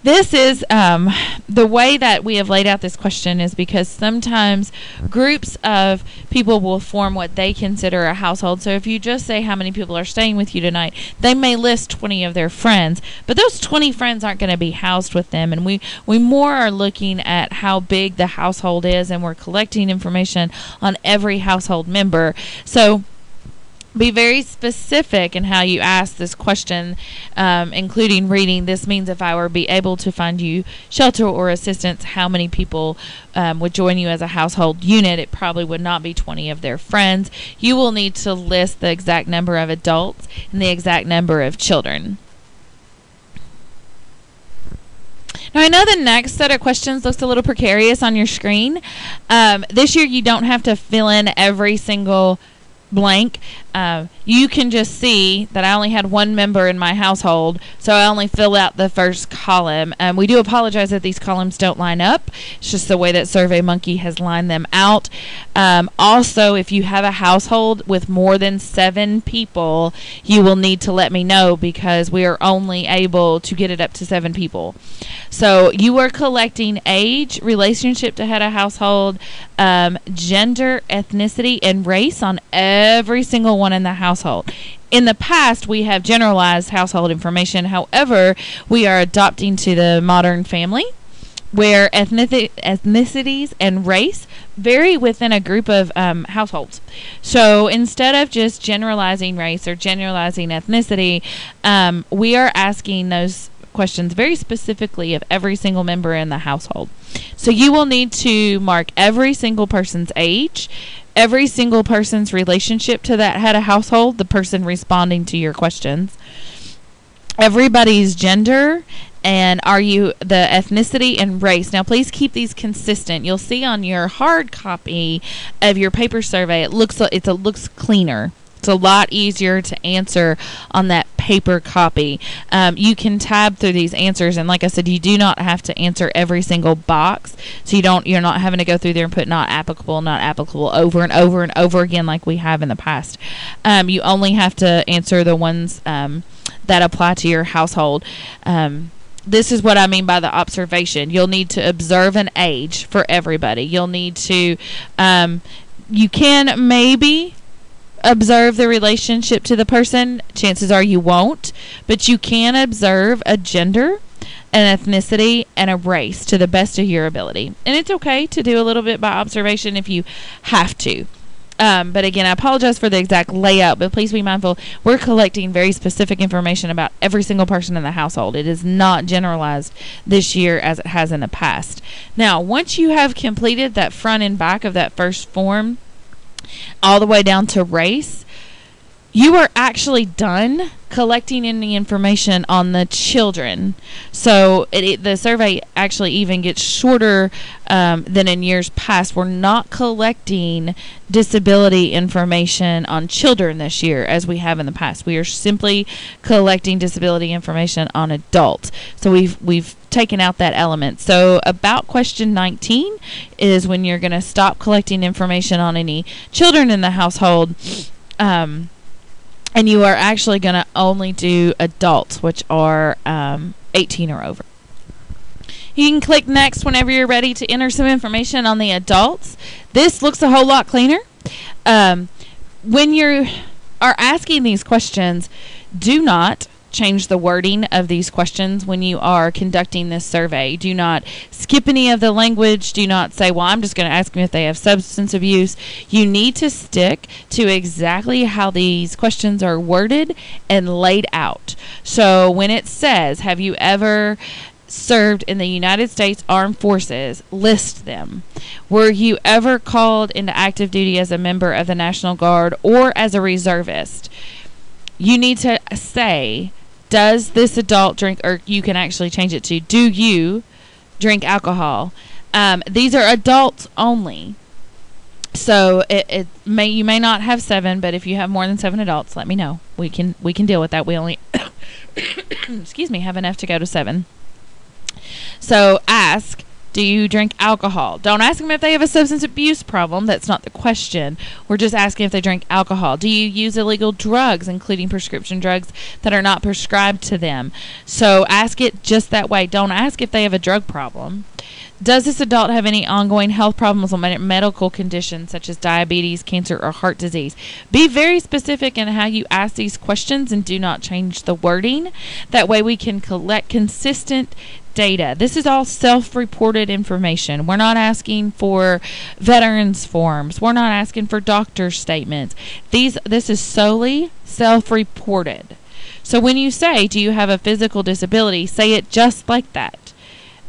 This is the way that we have laid out this question is because sometimes groups of people will form what they consider a household. So if you just say how many people are staying with you tonight, they may list 20 of their friends, but those 20 friends aren't going to be housed with them. And we more are looking at how big the household is, and we're collecting information on every household member. So be very specific in how you ask this question, including reading. This means if I were be able to find you shelter or assistance, how many people would join you as a household unit? It probably would not be 20 of their friends. You will need to list the exact number of adults and the exact number of children. Now, I know the next set of questions looks a little precarious on your screen. This year, you don't have to fill in every single blank. You can just see that I only had one member in my household, so I only fill out the first column. We do apologize that these columns don't line up. It's just the way that SurveyMonkey has lined them out. Also, if you have a household with more than 7 people, you will need to let me know because we are only able to get it up to 7 people. So you are collecting age, relationship to head of household, gender, ethnicity, and race on every single one in the household. In the past, we have generalized household information. However, we are adopting to the modern family where ethnicities and race vary within a group of households. So instead of just generalizing race or generalizing ethnicity, we are asking those questions very specifically of every single member in the household. So you will need to mark every single person's age, every single person's relationship to that head of household, the person responding to your questions, everybody's gender, and are you the ethnicity and race. Now please keep these consistent. You'll see on your hard copy of your paper survey it looks cleaner. It's a lot easier to answer on that paper copy. You can tab through these answers, and like I said, you do not have to answer every single box. So you're not having to go through there and put not applicable over and over and over again like we have in the past. You only have to answer the ones that apply to your household. This is what I mean by the observation. You'll need to observe an age for everybody. You'll need to, you can maybe observe the relationship to the person. Chances are you won't, but you can observe a gender, an ethnicity, and a race to the best of your ability. And it's okay to do a little bit by observation if you have to. But again, I apologize for the exact layout, but please be mindful, we're collecting very specific information about every single person in the household. It is not generalized this year as it has in the past. Now, once you have completed that front and back of that first form, all the way down to race, you are actually done collecting any information on the children. So the survey actually even gets shorter than in years past. We're not collecting disability information on children this year as we have in the past. We are simply collecting disability information on adults. So we've taken out that element. So about question 19 is when you're going to stop collecting information on any children in the household. And you are actually going to only do adults, which are 18 or over. You can click next whenever you're ready to enter some information on the adults. This looks a whole lot cleaner. When you are asking these questions, do not change the wording of these questions when you are conducting this survey. Do not skip any of the language. Do not say, well, I'm just going to ask them if they have substance abuse. You need to stick to exactly how these questions are worded and laid out. So when it says, have you ever served in the United States Armed Forces, list them. Were you ever called into active duty as a member of the National Guard or as a reservist? You need to say, does this adult drink, or you can actually change it to, do you drink alcohol? These are adults only. So you may not have 7, but if you have more than 7 adults, let me know. We can deal with that. We only excuse me, have enough to go to 7. So ask, Do you drink alcohol? Don't ask them if they have a substance abuse problem. That's not the question. We're just asking if they drink alcohol. Do you use illegal drugs, including prescription drugs that are not prescribed to them? So ask it just that way. Don't ask if they have a drug problem. Does this adult have any ongoing health problems or medical conditions such as diabetes, cancer, or heart disease? Be very specific in how you ask these questions and do not change the wording. That way we can collect consistent data. This is all self-reported information. We're not asking for veterans forms. We're not asking for doctor's statements. This is solely self-reported. So when you say, do you have a physical disability, say it just like that.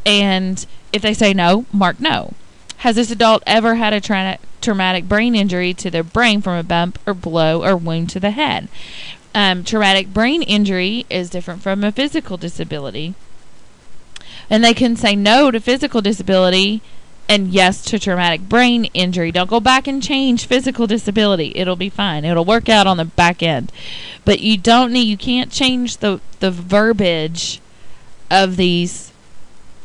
And if they say no, mark no. Has this adult ever had a traumatic brain injury to their brain from a bump or blow or wound to the head? Traumatic brain injury is different from a physical disability. And they can say no to physical disability and yes to traumatic brain injury. Don't go back and change physical disability. It'll be fine. It'll work out on the back end. But you can't change the verbiage of these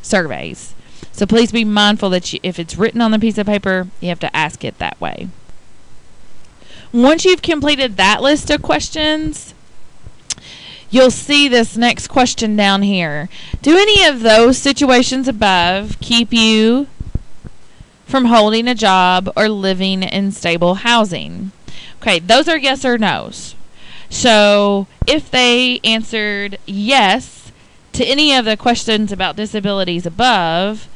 surveys. So please be mindful that if it's written on the piece of paper, you have to ask it that way. Once you've completed that list of questions, you'll see this next question down here. Do any of those situations above keep you from holding a job or living in stable housing? Okay, those are yes or no's. So if they answered yes to any of the questions about disabilities above,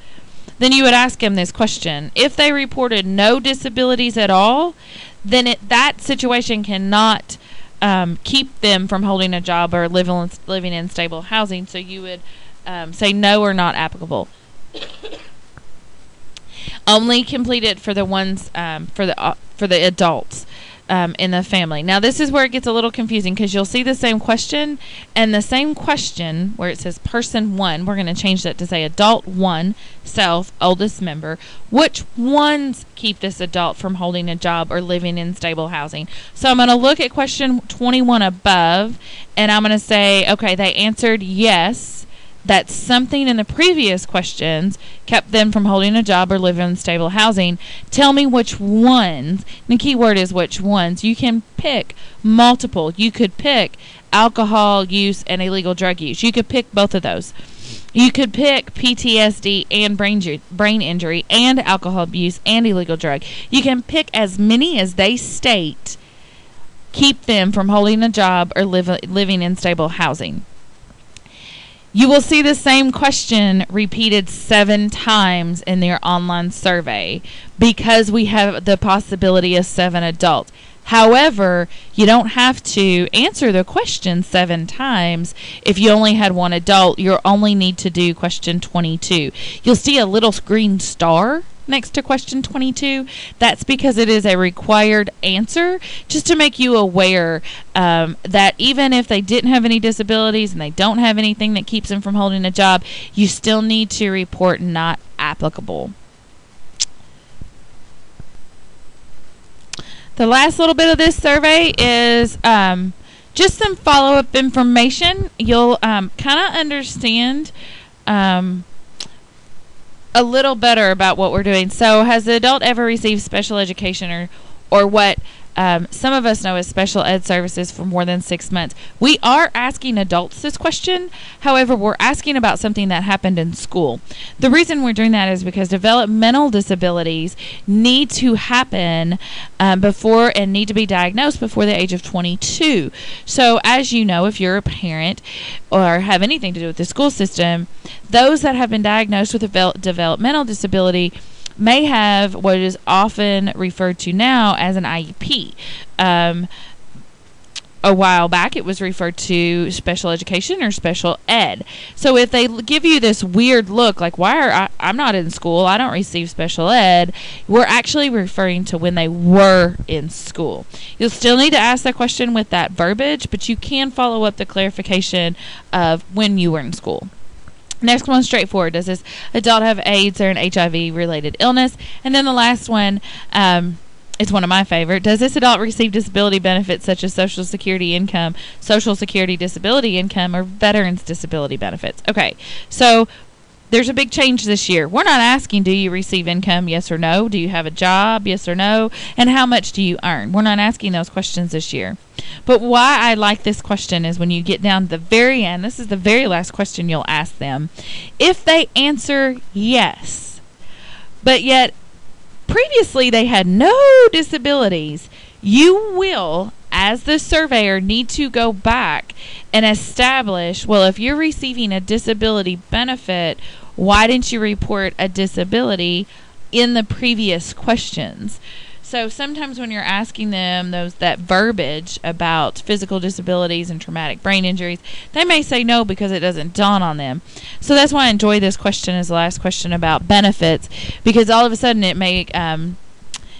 then you would ask them this question. If they reported no disabilities at all, then that situation cannot keep them from holding a job or living in stable housing. So you would say no or not applicable. Only complete it for the ones for the adults in the family. Now this is where it gets a little confusing because you'll see the same question and the same question where it says person 1. We're going to change that to say adult 1, self, oldest member. Which ones keep this adult from holding a job or living in stable housing? So I'm going to look at question 21 above and I'm going to say, okay, they answered yes. That something in the previous questions kept them from holding a job or living in stable housing. Tell me which ones. The key word is which ones. You can pick multiple. You could pick alcohol use and illegal drug use. You could pick both of those. You could pick PTSD and brain injury and alcohol abuse and illegal drug. You can pick as many as they state keep them from holding a job or living in stable housing. You will see the same question repeated 7 times in their online survey because we have the possibility of 7 adults. However, you don't have to answer the question 7 times. If you only had 1 adult, you'll only need to do question 22. You'll see a little green star next to question 22. That's because it is a required answer, just to make you aware that even if they didn't have any disabilities and they don't have anything that keeps them from holding a job, you still need to report not applicable. The last little bit of this survey is just some follow-up information. You'll kind of understand a little better about what we're doing. So has the adult ever received special education or what some of us know as special ed services for more than 6 months? We are asking adults this question. However, we're asking about something that happened in school. The reason we're doing that is because developmental disabilities need to happen before and need to be diagnosed before the age of 22. So as you know, if you're a parent or have anything to do with the school system, those that have been diagnosed with a developmental disability may have what is often referred to now as an IEP. A while back it was referred to special education or special ed. So if they give you this weird look like, I'm not in school, I don't receive special ed, we're actually referring to when they were in school. You'll still need to ask that question with that verbiage, but you can follow up the clarification of when you were in school. Next one, straightforward. Does this adult have AIDS or an HIV-related illness? And then the last one is one of my favorite. Does this adult receive disability benefits such as Social Security income, Social Security disability income, or Veterans Disability benefits? Okay, so there's a big change this year. We're not asking, do you receive income, yes or no? Do you have a job, yes or no? And how much do you earn? We're not asking those questions this year. But why I like this question is when you get down to the very end, this is the very last question you'll ask them. If they answer yes, but yet previously they had no disabilities, you will, as the surveyor, need to go back and establish, well, if you're receiving a disability benefit, why didn't you report a disability in the previous questions? So sometimes when you're asking them that verbiage about physical disabilities and traumatic brain injuries, they may say no because it doesn't dawn on them. So that's why I enjoy this question as the last question about benefits, because all of a sudden it may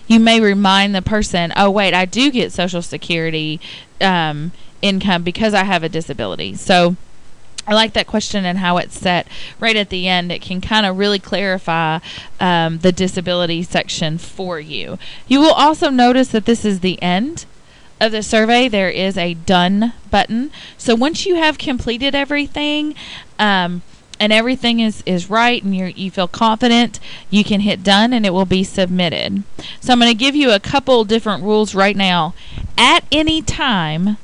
you may remind the person, oh wait, I do get Social Security income because I have a disability. So I like that question and how it's set right at the end. It can kind of really clarify the disability section for you. You will also notice that this is the end of the survey. There is a done button. So once you have completed everything and everything is right and you feel confident, you can hit done and it will be submitted. So I'm going to give you a couple different rules right now. At any time,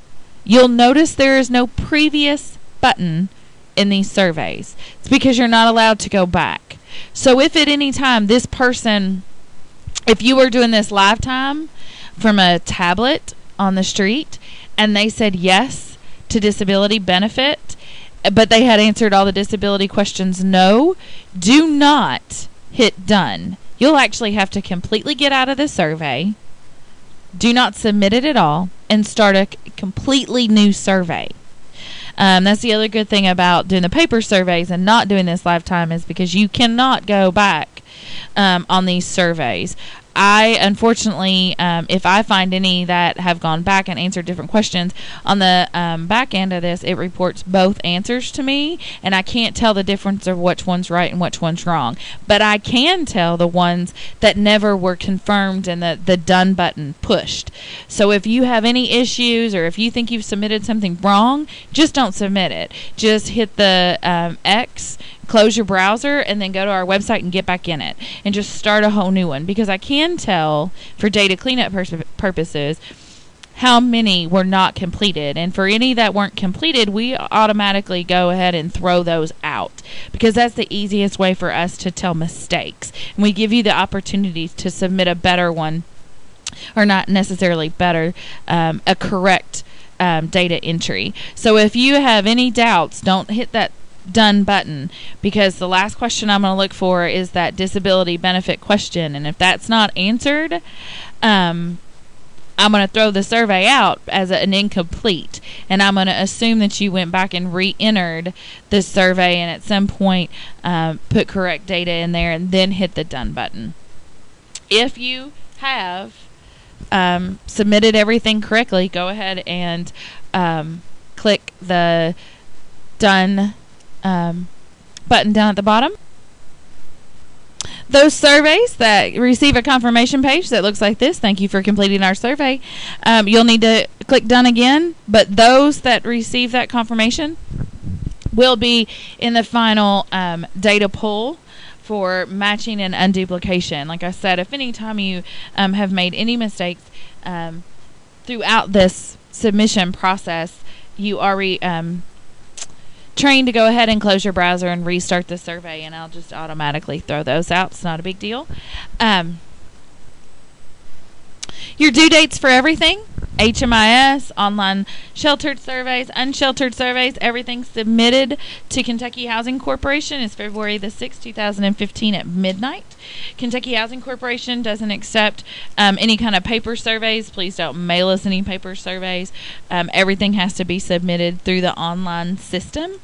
you'll notice there is no previous button in these surveys. It's because you're not allowed to go back. So if at any time this person, if you were doing this live time from a tablet on the street and they said yes to disability benefit, but they had answered all the disability questions no, do not hit done. You'll actually have to completely get out of the survey, do not submit it at all, and start a completely new survey. That's the other good thing about doing the paper surveys and not doing this lifetime, is because you cannot go back on these surveys. I, unfortunately, if I find any that have gone back and answered different questions, on the back end of this, it reports both answers to me, and I can't tell the difference of which one's right and which one's wrong. But I can tell the ones that never were confirmed and the done button pushed. So if you have any issues or if you think you've submitted something wrong, just don't submit it. Just hit the X, close your browser, and then go to our website and get back in it and just start a whole new one, because I can tell for data cleanup purposes how many were not completed, and for any that weren't completed, we automatically go ahead and throw those out, because that's the easiest way for us to tell mistakes, and we give you the opportunity to submit a better one, or not necessarily better, a correct data entry. So if you have any doubts, don't hit that done button, because the last question I'm going to look for is that disability benefit question, and if that's not answered, I'm going to throw the survey out as an incomplete, and I'm going to assume that you went back and re-entered the survey and at some point put correct data in there and then hit the done button. If you have submitted everything correctly, go ahead and click the done button down at the bottom. Those surveys that receive a confirmation page that looks like this, thank you for completing our survey, you'll need to click done again, but those that receive that confirmation will be in the final data pull for matching and unduplication. Like I said, if any time you have made any mistakes throughout this submission process, you are trained to go ahead and close your browser and restart the survey, and I'll just automatically throw those out. It's not a big deal. Your due dates for everything: HMIS, online sheltered surveys, unsheltered surveys, everything submitted to Kentucky Housing Corporation is February the 6th, 2015 at midnight. Kentucky Housing Corporation doesn't accept any kind of paper surveys. Please don't mail us any paper surveys. Everything has to be submitted through the online system.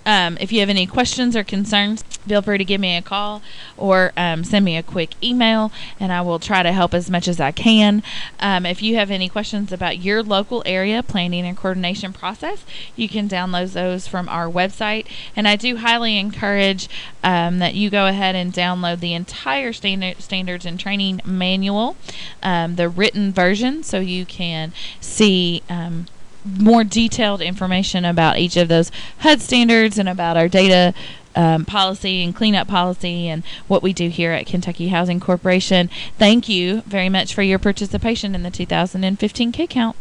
If you have any questions or concerns, feel free to give me a call or send me a quick email, and I will try to help as much as I can. If you have any questions about your local area planning and coordination process, you can download those from our website, and I do highly encourage that you go ahead and download the entire standards and training manual, the written version, so you can see more detailed information about each of those HUD standards and about our data policy and cleanup policy and what we do here at Kentucky Housing Corporation. Thank you very much for your participation in the 2015 K-Count.